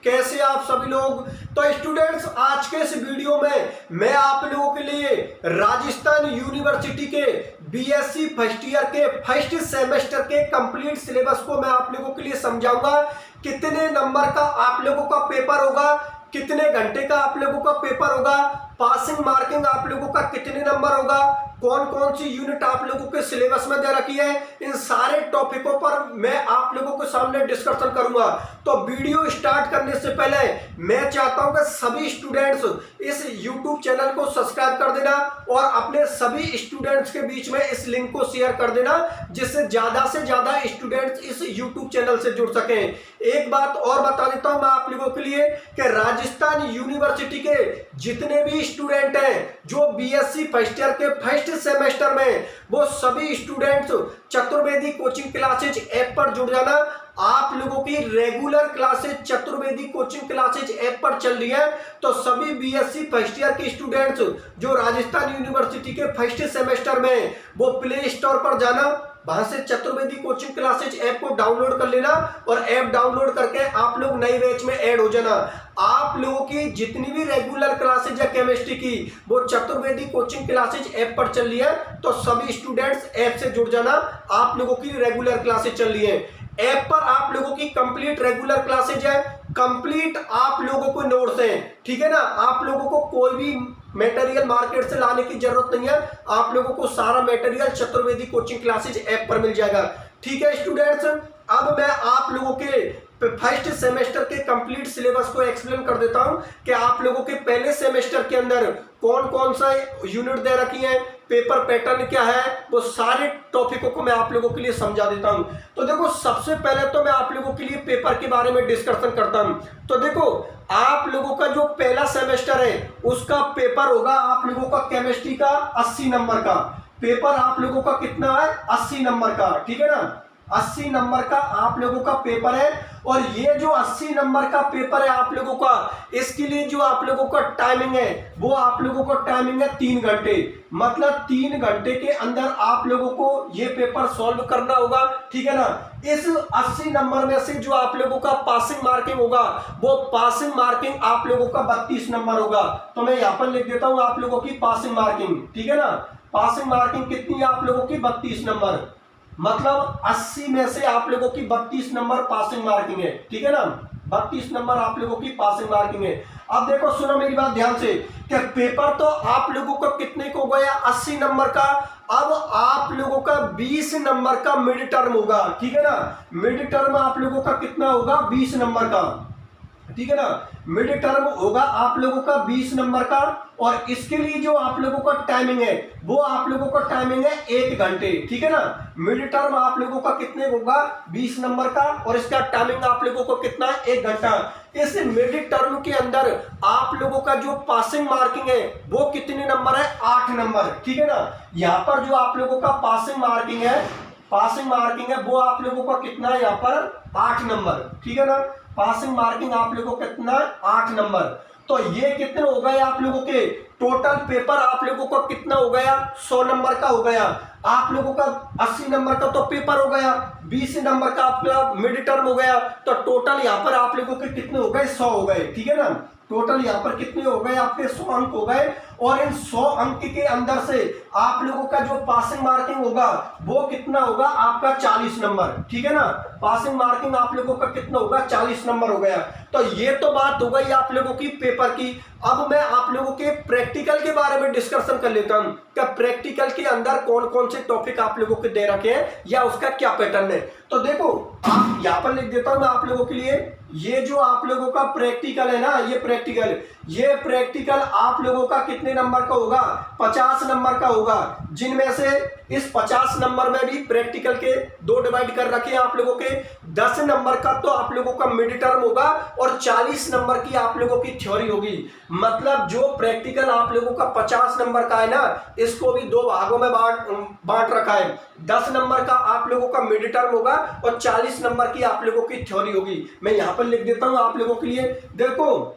कैसे आप सभी लोग। तो स्टूडेंट्स, आज के इस वीडियो में मैं आप लोगों के लिए राजस्थान यूनिवर्सिटी के बीएससी फर्स्ट ईयर के फर्स्ट सेमेस्टर के कंप्लीट सिलेबस को मैं आप लोगों के लिए समझाऊंगा। कितने नंबर का आप लोगों का पेपर होगा, कितने घंटे का आप लोगों का पेपर होगा, पासिंग मार्किंग आप लोगों का कितने नंबर होगा, कौन कौन सी यूनिट आप लोगों के सिलेबस में दे रखी है, इन सारे टॉपिकों पर मैं आप लोगों के सामने डिस्कशन करूंगा। तो वीडियो स्टार्ट करने से पहले मैं चाहता हूं कि सभी स्टूडेंट्स इस YouTube चैनल को सब्सक्राइब कर देना और अपने सभी स्टूडेंट्स के बीच में इस लिंक को शेयर कर देना, जिससे ज्यादा से ज्यादा स्टूडेंट्स इस YouTube चैनल से जुड़ सकें। एक बात और बता देता हूं मैं आप लोगों के लिए कि राजस्थान यूनिवर्सिटी के जितने भी स्टूडेंट हैं जो बीएससी फर्स्ट ईयर के फर्स्ट सेमेस्टर में, वो सभी students Chaturvedi coaching classes app पर जुड़ जाना। आप लोगों की regular classes Chaturvedi coaching classes app पर चल रही है। तो सभी बीएससी फर्स्ट ईयर के स्टूडेंट्स जो राजस्थान यूनिवर्सिटी के फर्स्ट सेमेस्टर में, वो प्ले स्टोर पर जाना, वहां से चतुर्वेदी कोचिंग क्लासेज ऐप को डाउनलोड कर लेना और ऐप डाउनलोड करके आप लोग नए बैच में ऐड हो जाना। आप लोगों की जितनी भी रेगुलर क्लासेज है केमिस्ट्री की, वो चतुर्वेदी कोचिंग क्लासेज ऐप पर चल रही है। तो सभी स्टूडेंट्स ऐप से जुड़ जाना। आप लोगों की रेगुलर क्लासेज चल रही है ऐप पर, आप लोगों की कंप्लीट रेगुलर क्लासेज है, कंप्लीट आप लोगों को नोट्स हैं, ठीक है ना। आप लोगों को कोई भी मटेरियल मार्केट से लाने की जरूरत नहीं है, आप लोगों को सारा material Chaturvedi coaching classes app पर मिल जाएगा। ठीक है स्टूडेंट्स, अब मैं आप लोगों के फर्स्ट सेमेस्टर के कंप्लीट सिलेबस को एक्सप्लेन कर देता हूं कि आप लोगों के पहले सेमेस्टर के अंदर कौन कौन सा यूनिट दे रखी है, पेपर पैटर्न क्या है, वो सारे टॉपिकों को मैं आप लोगों के लिए समझा देता हूं। तो देखो, सबसे पहले तो मैं आप लोगों के लिए पेपर के बारे में डिस्कशन करता हूं। तो देखो, आप लोगों का जो पहला सेमेस्टर है उसका पेपर होगा आप लोगों का केमिस्ट्री का 80 नंबर का पेपर। आप लोगों का कितना है? 80 नंबर का, ठीक है ना। 80 नंबर का आप लोगों का पेपर है। और ये जो 80 नंबर का पेपर है आप लोगों का, इसके लिए जो आप लोगों का टाइमिंग है, वो आप लोगों का टाइमिंग है 3 घंटे। मतलब 3 घंटे के अंदर आप लोगों को ये पेपर सॉल्व करना होगा, ठीक है ना। इस 80 नंबर में से जो आप लोगों का पासिंग मार्किंग होगा, वो पासिंग मार्किंग आप लोगों का 32 नंबर होगा। तो मैं यहां पर लिख देता हूं आप लोगों की पासिंग मार्किंग, ठीक है ना। पासिंग मार्किंग कितनी है आप लोगों की? 32 नंबर। मतलब 80 में से आप लोगों की 32 नंबर पासिंग मार्किंग है, ठीक है ना। 32 नंबर आप लोगों की पासिंग मार्किंग है। अब देखो, सुनो मेरी बात ध्यान से, कि पेपर तो आप लोगों को कितने को गया? 80 नंबर का। अब आप लोगों का 20 नंबर का मिड टर्म होगा, ठीक है ना। मिड टर्म आप लोगों का कितना होगा? 20 नंबर का, ठीक है ना। मिड टर्म होगा आप लोगों का 20 नंबर का। और इसके लिए जो आप लोगों का टाइमिंग है, वो आप लोगों का टाइमिंग है 1 घंटे, ठीक है ना। मिड टर्म आप लोगों का कितने होगा? 20 नंबर का। और इसका टाइमिंग आप लोगों को कितना है? 1 घंटा। इस मिड टर्म के अंदर आप लोगों का जो पासिंग मार्किंग है, वो कितने नंबर है? 8 नंबर, ठीक है ना। यहाँ पर जो आप लोगों का पासिंग मार्किंग है, वो आप लोगों का कितना है? यहाँ पर 8 नंबर, ठीक है ना। पासिंग मार्किंग आप लोगों को कितना? 8 नंबर। तो ये कितने हो गए आप लोगों के? टोटल पेपर आप लोगों को कितना हो गया? 100 नंबर का हो गया। आप लोगों का 80 नंबर का तो पेपर हो गया, 20 नंबर का आपका मिड टर्म हो गया। तो टोटल यहाँ पर आप लोगों के कितने हो गए? 100 हो गए, ठीक है ना। टोटल यहाँ पर कितने हो गए? आपके 100 अंक हो गए। और इन 100 अंक के अंदर से आप लोगों का जो पासिंग मार्किंग होगा, वो कितना होगा? आपका 40 नंबर, ठीक है ना। पासिंग मार्किंग आप लोगों का कितना होगा? 40 नंबर हो गया। तो ये तो बात हो गई आप लोगों की पेपर की। अब मैं आप लोगों के प्रैक्टिकल के बारे में डिस्कशन कर लेता हूं कि प्रैक्टिकल के अंदर कौन कौन से टॉपिक आप लोगों के दे रखे हैं या उसका क्या पैटर्न है। तो देखो, आप यहां पर लिख देता हूं मैं आप लोगों के लिए, ये जो आप लोगों का प्रैक्टिकल है ना, ये प्रैक्टिकल आप लोगों का कितने नंबर का होगा? 50 नंबर का होगा। जिनमें से इस 50 नंबर में भी प्रैक्टिकल के 2 डिवाइड कर रखे हैं आप लोगों के। 10 नंबर का तो आप लोगों का मिड टर्म होगा और 40 नंबर की आप लोगों की थ्योरी होगी। मतलब जो प्रैक्टिकल आप लोगों का 50 नंबर का है ना, इसको भी 2 भागों में बांट रखा है। 10 नंबर का आप लोगों का मिड टर्म होगा और 40 नंबर की आप लोगों की थ्योरी होगी। मैं यहां पर लिख देता हूं आप लोगों के लिए। देखो,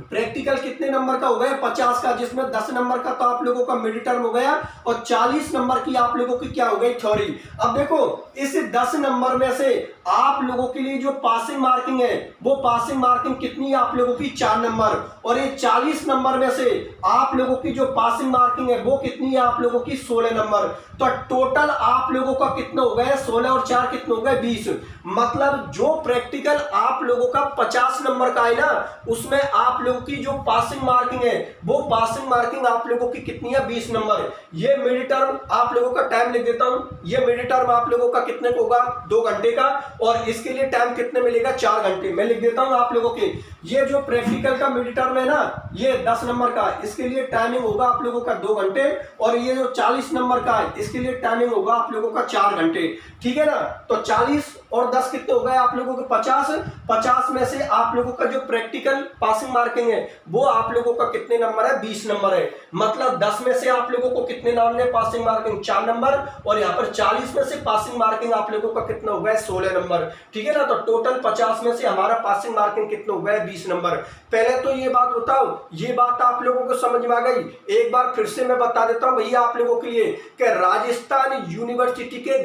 प्रैक्टिकल कितने नंबर का हो गया 50 का, जिसमें 10 नंबर का तो आप लोगों का मिड टर्म हो गया और 40 नंबर की आप लोगों की क्या हो गई थ्योरी। अब देखो इस 10 नंबर में से आप लोगों के लिए जो पासिंग मार्किंग है वो पासिंग मार्किंग कितनी है आप लोगों की 4 नंबर, और ये 40 नंबर में से आप लोगों की जो पासिंग मार्किंग है वो कितनी है आप लोगों की 16 नंबर। तो टोटल आप लोगों का कितना हो गया 16 और 4 कितने हो गए 20। मतलब जो प्रैक्टिकल आप लोगों का 50 नंबर का है ना उसमें आप लोगों की जो पासिंग मार्किंग है वो पासिंग मार्किंग आप लोगों की कितनी है 20 नंबर। ये मिड टर्म आप लोगों का टाइम लिख देता हूं, ये मिड टर्म आप लोगों का कितने को होगा 2 घंटे का, और इसके लिए टाइम कितने मिलेगा 4 घंटे। मैं लिख देता हूं आप लोगों के, ये जो प्रैक्टिकल का मिड टर्म है ना ये 10 नंबर का, इसके लिए टाइमिंग होगा आप लोगों का 2 घंटे, और ये जो 40 नंबर का है इसके लिए टाइमिंग होगा आप लोगों का 4 घंटे। ठीक है ना, तो 40 और 10 कितने हो गए आप लोगों के 50। 50 में से आप लोगों का जो प्रैक्टिकल पासिंग मार्किंग है वो आप लोगों का कितने नंबर है 20 नंबर है। मतलब 10 में से आप लोगों को कितने नंबर है पासिंग मार्किंग 4 नंबर, और यहाँ पर 40 में से पासिंग मार्किंग आप लोगों का कितना हो गया 16 नंबर। ठीक है ना, तो टोटल 50 में से हमारा पासिंग मार्किंग कितना हो गया 20 नंबर। पहले तो ये बात बताओ, ये बात आप लोगों को समझ में आ गई। एक बार फिर से मैं बता देता हूं भैया आप लोगों के लिए कि राजस्थान यूनिवर्सिटी के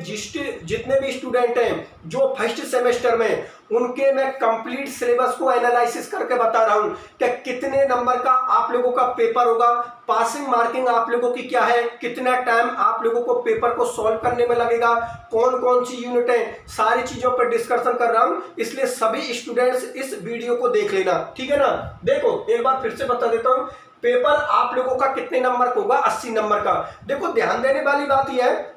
जितने भी स्टूडेंट हैं जो फर्स्ट सेमेस्टर में, उनके मैं कंप्लीट सिलेबस को एनालिसिस करके बता रहा हूं कि कितने नंबर का आप लोगों का पेपर होगा, पासिंग मार्किंग आप लोगों की क्या है, कितना टाइम आप लोगों को पेपर को सॉल्व करने में लगेगा, कौन कौन सी यूनिट है, सारी चीजों पर डिस्कशन कर रहा हूं। इसलिए सभी स्टूडेंट्स इस वीडियो को देख लेना। ठीक है ना, देखो एक बार फिर से बता देता हूं, पेपर आप लोगों का कितने नंबर का होगा 80 नंबर का। देखो ध्यान देने वाली बात यह है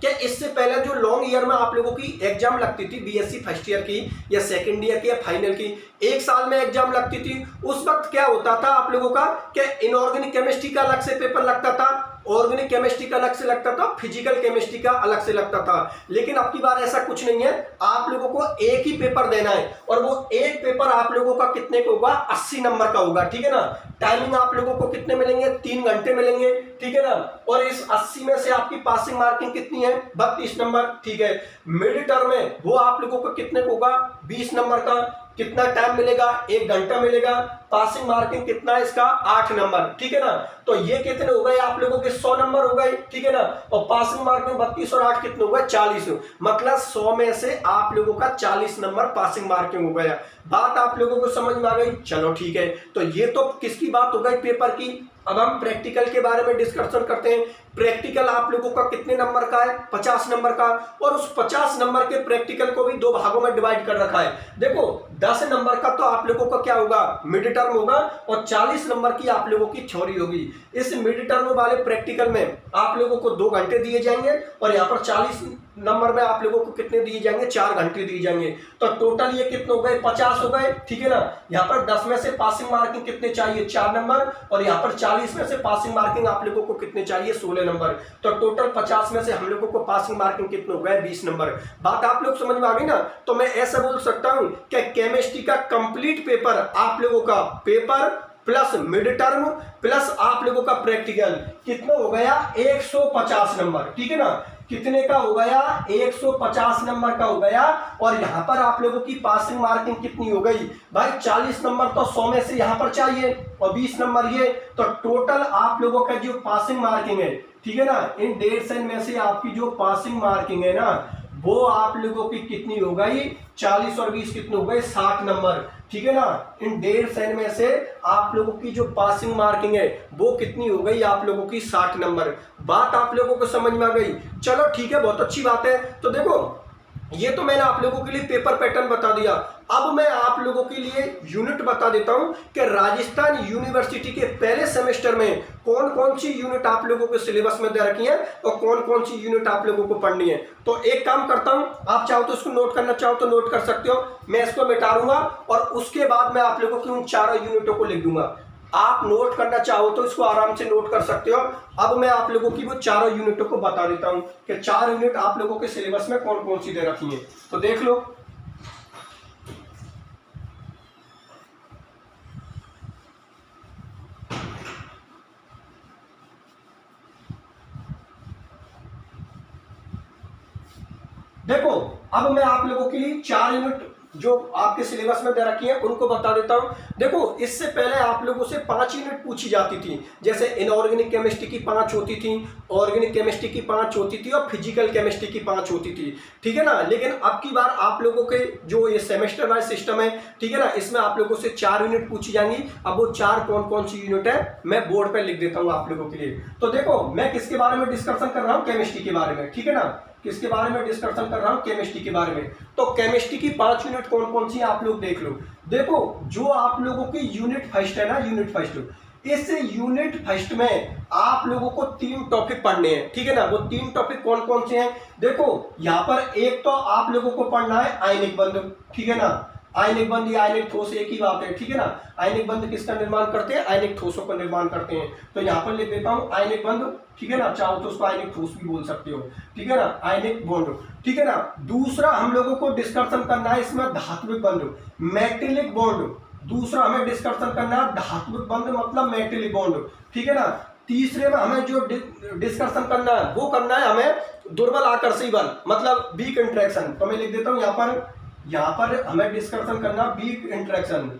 कि इससे पहले जो लॉन्ग ईयर में आप लोगों की एग्जाम लगती थी बीएससी फर्स्ट ईयर की या सेकंड ईयर की या फाइनल की, 1 साल में एग्जाम लगती थी, उस वक्त क्या होता था आप लोगों का कि इनऑर्गेनिक केमिस्ट्री का अलग से पेपर लगता था, ऑर्गेनिक केमिस्ट्री का अलग से लगता था, फिजिकल केमिस्ट्री का अलग से लगता था। लेकिन अब की बार ऐसा कुछ नहीं है, आप लोगों को एक ही पेपर देना है, और वो एक पेपर आप लोगों का कितने का होगा 80 नंबर का होगा। ठीक है ना, टाइमिंग आप लोगों को कितने मिलेंगे 3 घंटे मिलेंगे। ठीक है ना, और इस 80 में से आपकी पासिंग मार्किंग कितनी है 32 नंबर। ठीक है, मिड टर्म में वो आप लोगों को कितने का होगा 20 नंबर का, कितना टाइम मिलेगा 1 घंटा मिलेगा, पासिंग मार्किंग कितना है इसका 8 नंबर। ठीक है ना, तो ये कितने हो गए आप लोगों के 100 नंबर हो गए। ठीक है ना, और पासिंग मार्किंग 32 और 8 कितने हो गए 40। मतलब 100 में से आप लोगों का 40 नंबर पासिंग मार्किंग हो गया। बात आप लोगों को समझ में आ गई, चलो ठीक है। तो ये तो किसकी बात हो गई पेपर की। अब हम प्रैक्टिकल के बारे में डिस्कशन करते हैं। प्रैक्टिकल आप लोगों का कितने नंबर का है 50 नंबर का, और उस 50 नंबर के प्रैक्टिकल को भी 2 भागों में डिवाइड कर रखा है। देखो 10 नंबर का तो आप लोगों का क्या होगा मिड टर्म होगा, और 40 नंबर की आप लोगों की थ्योरी होगी। इस मिड टर्म वाले प्रैक्टिकल में आप लोगों को 2 घंटे दिए जाएंगे, और यहाँ पर 40 नंबर में आप लोगों को कितने दिए जाएंगे 4 घंटे दिए जाएंगे। तो टोटल ये कितने हो गए 50 हो गए। ठीक है ना, यहाँ पर 10 में से पासिंग मार्किंग कितने चाहिए 4 नंबर, और यहाँ पर 40 में से पासिंग मार्किंग आप लोगों को कितने चाहिए 16 नंबर। तो टोटल 50 में से हम लोगों को पासिंग मार्किंग कितने हो गए 20 नंबर। बात आप लोग समझ में आ गई ना। तो मैं ऐसा बोल सकता हूं कि केमिस्ट्री का कंप्लीट पेपर आप लोगों का paper plus mid term plus आप लोगों का प्रैक्टिकल कितना हो गया 150 नंबर। ठीक है ना, कितने का हो गया 150 नंबर का हो गया। और यहां पर आप लोगों की पासिंग मार्किंग कितनी हो गई भाई 40 नंबर तो 100 में से यहां पर चाहिए, और 20 नंबर ये। तो टोटल आप लोगों का जो पासिंग मार्किंग है, ठीक है ना, इन 150 में से आपकी जो पासिंग मार्किंग है ना वो आप लोगों की कितनी हो गई 40 और 20 कितने हो गए 60 नंबर। ठीक है ना, इन 150 में से आप लोगों की जो पासिंग मार्किंग है वो कितनी हो गई आप लोगों की 60 नंबर। बात आप लोगों को समझ में आ गई, चलो ठीक है, बहुत अच्छी बात है। तो देखो ये तो मैंने आप लोगों के लिए पेपर पैटर्न बता दिया। अब मैं आप लोगों के लिए यूनिट बता देता हूं कि राजस्थान यूनिवर्सिटी के पहले सेमेस्टर में कौन कौन सी यूनिट आप लोगों के सिलेबस में दे रखी है और कौन कौन सी यूनिट आप लोगों को पढ़नी है। तो एक काम करता हूं, आप चाहो तो इसको नोट करना चाहो तो नोट कर सकते हो, मैं इसको मिटा दूंगा और उसके बाद मैं आप लोगों की उन 4 यूनिटों को लिख दूंगा। आप नोट करना चाहो तो इसको आराम से नोट कर सकते हो। अब मैं आप लोगों की वो 4 यूनिटों को बता देता हूं कि 4 यूनिट आप लोगों के सिलेबस में कौन कौन सी दे रखी है। तो देख लो, देखो अब मैं आप लोगों के लिए 4 यूनिट जो आपके सिलेबस में दे रखी है उनको बता देता हूं। देखो, इससे पहले आप लोगों से 5 यूनिट पूछी जाती थी, जैसे इनऑर्गेनिक केमिस्ट्री की 5 होती थी, ऑर्गेनिक केमिस्ट्री की 5 होती थी और फिजिकल केमिस्ट्री की 5 होती थी, ठीक है ना। लेकिन अब की बार आप लोगों के जो ये सेमेस्टर वाइज सिस्टम है, ठीक है ना, इसमें आप लोगों से 4 यूनिट पूछी जाएंगी। अब वो 4 कौन कौन सी यूनिट है मैं बोर्ड पर लिख देता हूँ आप लोगों के लिए। तो देखो, मैं किसके बारे में डिस्कशन कर रहा हूँ, केमिस्ट्री के बारे में, ठीक है ना, किसके बारे में डिस्कशन कर रहा हूं, केमिस्ट्री के बारे में। तो केमिस्ट्री की 5 यूनिट कौन कौन सी आप लोग देख लो। देखो, जो आप लोगों की यूनिट फर्स्ट है ना, यूनिट फर्स्ट, इस यूनिट फर्स्ट में आप लोगों को 3 टॉपिक पढ़ने हैं, ठीक है ना। वो 3 टॉपिक कौन कौन से हैं, देखो यहां पर एक तो आप लोगों को पढ़ना है आयनिक बंध, ठीक है ना। आयनिक बंध या आयनिक ठोस एक ही बात है, ठीक है ना। आयनिक बंध किसका निर्माण करते हैं, आयनिक ठोसों का निर्माण करते हैं। तो यहां पर लिख देता हूं आयनिक बंध, ठीक है ना, चाहो तो उसको आयनिक ठोस भी बोल सकते हो, ठीक है ना, आयनिक बॉन्ड, ठीक है ना। दूसरा हम लोगों को डिस्कशन करना है इसमें धात्विक बंध, मेटेलिक बॉन्ड। दूसरा हमें डिस्कशन करना है धात्विक बंध मतलब मेटेलिक बॉन्ड, ठीक है ना। तीसरे में हमें जो डिस्कशन करना है वो करना है हमें दुर्बल आकर्षी बल मतलब वीक इंटरेक्शन। तो मैं लिख देता हूं यहां पर हमें डिस्कशन करना वीक इंटरेक्शन,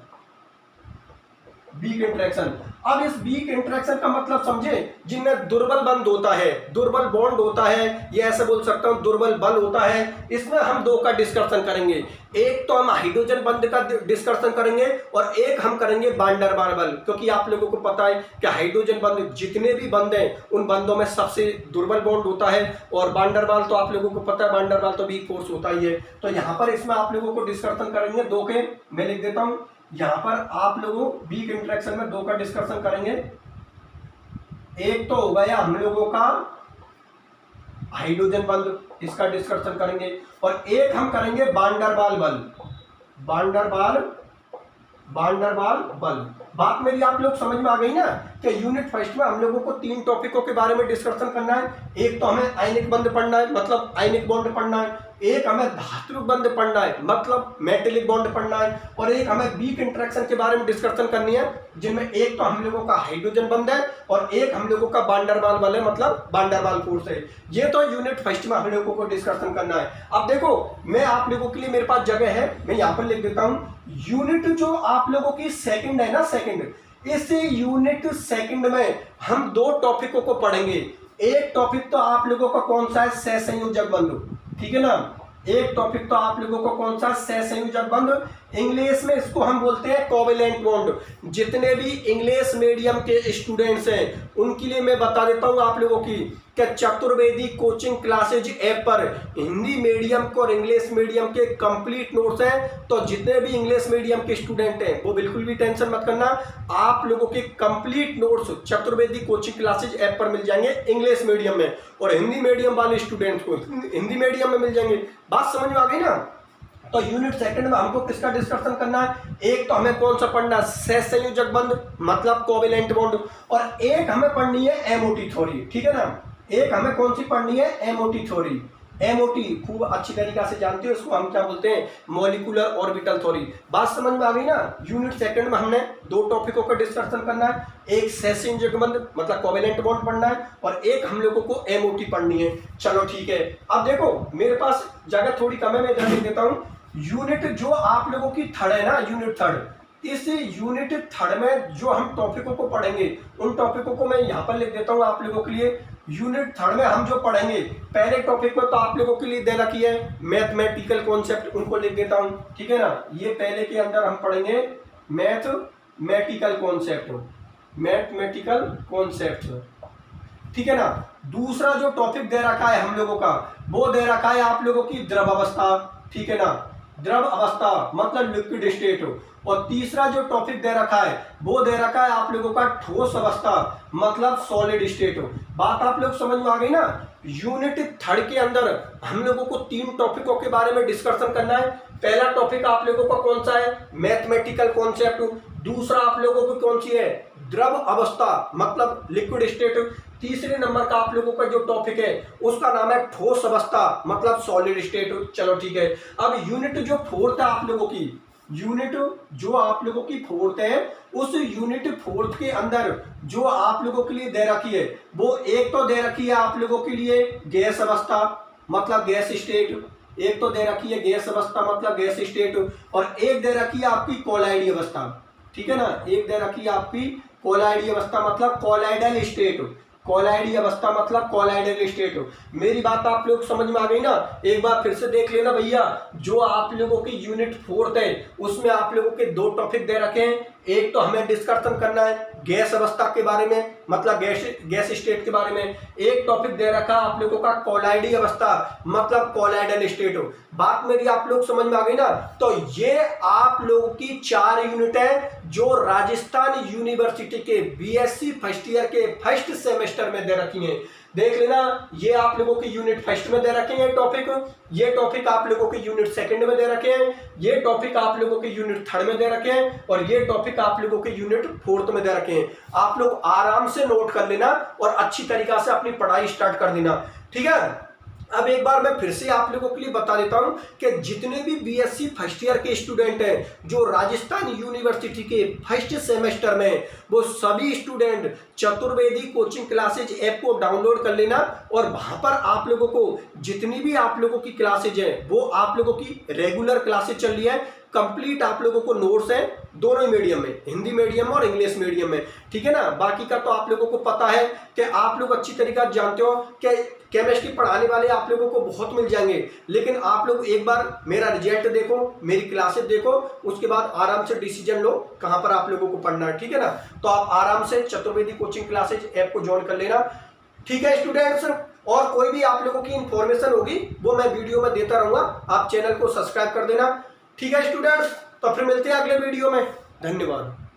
वीक इंटरेक्शन। अब इस वीक इंटरेक्शन का मतलब समझे, जिनमें दुर्बल बंध होता है, दुर्बल बॉन्ड होता है, ये ऐसे बोल सकता हूं दुर्बल बल होता है। इसमें हम 2 का डिस्कशन करेंगे। एक तो हम हाइड्रोजन बंध का डिस्कशन करेंगे और एक हम करेंगे वान डेर वाल बल, क्योंकि आप लोगों को पता है कि हाइड्रोजन बंध जितने भी बंध हैं उन बंधों में सबसे दुर्बल बॉन्ड होता है, और वान डेर वाल तो आप लोगों को पता है, वान डेर वाल तो वीक फोर्स होता ही है। तो यहाँ पर इसमें आप लोगों को डिस्कशन करेंगे 2 के, मैं लिख देता हूं यहां पर आप लोगों वीक इंटरेक्शन में 2 का डिस्कशन करेंगे। एक तो हो गया हम लोगों का हाइड्रोजन बंध, इसका डिस्कशन करेंगे, और एक हम करेंगे वान डेर वाल बल, वान डेर वाल बल। बात मेरी आप लोग समझ में आ गई ना कि यूनिट फर्स्ट में हम लोगों को 3 टॉपिकों के बारे में डिस्कशन करना है। एक तो हमें आयनिक बंध पढ़ना है मतलब आयनिक बॉन्ड पढ़ना है, एक हमें धात्विक बंध पढ़ना है मतलब मेटेलिक बॉन्ड पढ़ना है, और एक हमें वीक इंटरेक्शन के बारे में डिस्कशन करनी है, जिनमें एक तो हम लोगों का हाइड्रोजन बंध है और एक हम लोगों का वान डेर वाल बल है मतलब वान डेर वाल फोर्स है। ये तो यूनिट फर्स्ट में हम लोगों को डिस्कशन करना है। अब देखो, मैं आप लोगों के लिए मेरे पास जगह है, मैं यहाँ पर लिख देता हूँ यूनिट जो आप लोगों की सेकंड है ना, सेकंड, इस यूनिट सेकंड में हम 2 टॉपिकों को पढ़ेंगे। एक टॉपिक तो आप लोगों का कौन सा है, सहसंयोजक बंध, ठीक है ना। एक टॉपिक तो आप लोगों को कौन सा, सहसंयोजक बंध। इंग्लिश में इसको हम बोलते हैं कोवेलेंट बॉन्ड। जितने भी इंग्लिश मीडियम के स्टूडेंट्स हैं उनके लिए मैं बता देता हूं आप लोगों की कि चतुर्वेदी कोचिंग क्लासेज ऐप पर हिंदी मीडियम को और इंग्लिश मीडियम के कंप्लीट नोट्स हैं। तो जितने भी इंग्लिश मीडियम के स्टूडेंट हैं वो बिल्कुल भी टेंशन मत करना, आप लोगों के complete notes Chaturvedi coaching classes app पर मिल जाएंगे इंग्लिश मीडियम में, और हिंदी मीडियम वाले स्टूडेंट्स को हिंदी मीडियम में मिल जाएंगे। बात समझ में आ गई ना। तो यूनिट सेकंड में हमको किसका डिस्कशन करना है, एक तो हमें कौन सा पढ़ना है, सहसंयोजक बंध मतलब कोवेलेंट बॉन्ड, और एक हमें पढ़नी है एमओटी थ्योरी, ठीक है ना। एक हमें कौन सी पढ़नी है, एमओटी थ्योरी। एमओटी खूब अच्छी तरीका से जानते हो, इसको हम क्या बोलते हैं, मॉलिक्यूलर ऑर्बिटल थ्योरी। बात समझ में आ गई ना। यूनिट सेकंड में हमने 2 टॉपिकों का डिस्कशन करना है, एक सहसंयोजक बंध मतलब कोवेलेंट बॉन्ड पढ़ना है और एक हम लोगों को एमओटी पढ़नी है। चलो ठीक है। अब देखो मेरे पास जगह थोड़ी कम है, मैं इधर लिख देता हूँ यूनिट जो आप लोगों की थर्ड है ना, यूनिट थर्ड, इस यूनिट थर्ड में जो हम टॉपिकों को पढ़ेंगे उन टॉपिकों को मैं यहाँ पर लिख देता हूँ आप लोगों के लिए। यूनिट थर्ड में हम जो पढ़ेंगे, पहले टॉपिक में तो आप लोगों के लिए दे रखी है मैथमेटिकल कॉन्सेप्ट, उनको लिख देता हूँ, ठीक है ना। ये पहले के अंदर हम पढ़ेंगे मैथमेटिकल कॉन्सेप्ट, ठीक है ना। दूसरा जो टॉपिक दे रखा है हम लोगों का, वो दे रखा है आप लोगों की द्रव अवस्था, ठीक है ना, द्रव अवस्था मतलब लिक्विड स्टेट। और तीसरा जो टॉपिक दे रखा है वो दे रखा है आप लोगों का ठोस अवस्था मतलब सॉलिड स्टेट। बात आप लोग समझ में आ गई ना। यूनिट थर्ड के अंदर हम लोगों को 3 टॉपिकों के बारे में डिस्कशन करना है। पहला टॉपिक आप लोगों का कौन सा है, मैथमेटिकल कॉन्सेप्ट। दूसरा आप लोगों को कौन सी है, द्रव अवस्था मतलब लिक्विड स्टेट। तीसरे नंबर का आप लोगों का जो टॉपिक है उसका नाम है ठोस अवस्था मतलब सॉलिड स्टेट। चलो ठीक है। अब यूनिट जो फोर्थ है आप लोगों की, यूनिट जो आप लोगों की फोर्थ है, उस यूनिट फोर्थ के अंदर जो आप लोगों के लिए दे रखी है वो एक तो दे रखी है आप लोगों के लिए गैस अवस्था मतलब गैस स्टेट, एक तो दे रखी है गैस अवस्था मतलब गैस स्टेट, और एक दे रखी है आपकी कोलाइडी अवस्था, ठीक है ना। एक दे रखी है आपकी कोलाइडी अवस्था मतलब कोलाइडल स्टेट, कोलाइडी अवस्था मतलब कोलाइडल स्टेट। मेरी बात आप लोग समझ में आ गई ना। एक बार फिर से देख लेना भैया, जो आप लोगों की यूनिट 4 है उसमें आप लोगों के 2 टॉपिक दे रखे हैं। एक तो हमें डिस्कशन करना है गैस अवस्था के बारे में मतलब गैस स्टेट के बारे में, एक टॉपिक दे रखा आप लोगों का कोलाइडी अवस्था मतलब कोलाइडल स्टेट। बात मेरी आप लोग समझ में आ गई ना। तो ये आप लोगों की 4 यूनिट है जो राजस्थान यूनिवर्सिटी के बीएससी फर्स्ट ईयर के फर्स्ट सेमेस्टर में दे रखी है। देख लेना, ये आप लोगों की यूनिट फर्स्ट में दे रखे हैं टॉपिक, ये टॉपिक आप लोगों के यूनिट सेकंड में दे रखे हैं, ये टॉपिक आप लोगों के यूनिट थर्ड में दे रखे हैं, और ये टॉपिक आप लोगों के यूनिट फोर्थ में दे रखे हैं। आप लोग आराम से नोट कर लेना और अच्छी तरीका से अपनी पढ़ाई स्टार्ट कर देना, ठीक है। अब एक बार मैं फिर से आप लोगों के लिए बता देता हूं कि जितने भी बीएससी फर्स्ट ईयर के स्टूडेंट हैं जो राजस्थान यूनिवर्सिटी के फर्स्ट सेमेस्टर में, वो सभी student Chaturvedi coaching classes app को डाउनलोड कर लेना, और वहां पर आप लोगों को जितनी भी आप लोगों की क्लासेज हैं वो आप लोगों की रेगुलर क्लासेज चल रही है। कंप्लीट आप लोगों को नोट्स हैं दोनों ही मीडियम में, हिंदी मीडियम और इंग्लिश मीडियम में, ठीक है ना। बाकी का तो आप लोगों को पता है कि आप लोग अच्छी तरीका जानते हो कि केमिस्ट्री पढ़ाने वाले आप लोगों को बहुत मिल जाएंगे, लेकिन आप लोग एक बार मेरा रिजल्ट देखो, मेरी क्लासेस देखो, उसके बाद आराम से डिसीजन लो कहां पर आप लोगों को पढ़ना है, ठीक है ना। तो आप आराम से चतुर्वेदी कोचिंग क्लासेज ऐप को ज्वाइन कर लेना, ठीक है स्टूडेंट्स। और कोई भी आप लोगों की इंफॉर्मेशन होगी वो मैं वीडियो में देता रहूंगा, आप चैनल को सब्सक्राइब कर देना, ठीक है स्टूडेंट्स। तो फिर मिलते हैं अगले वीडियो में, धन्यवाद।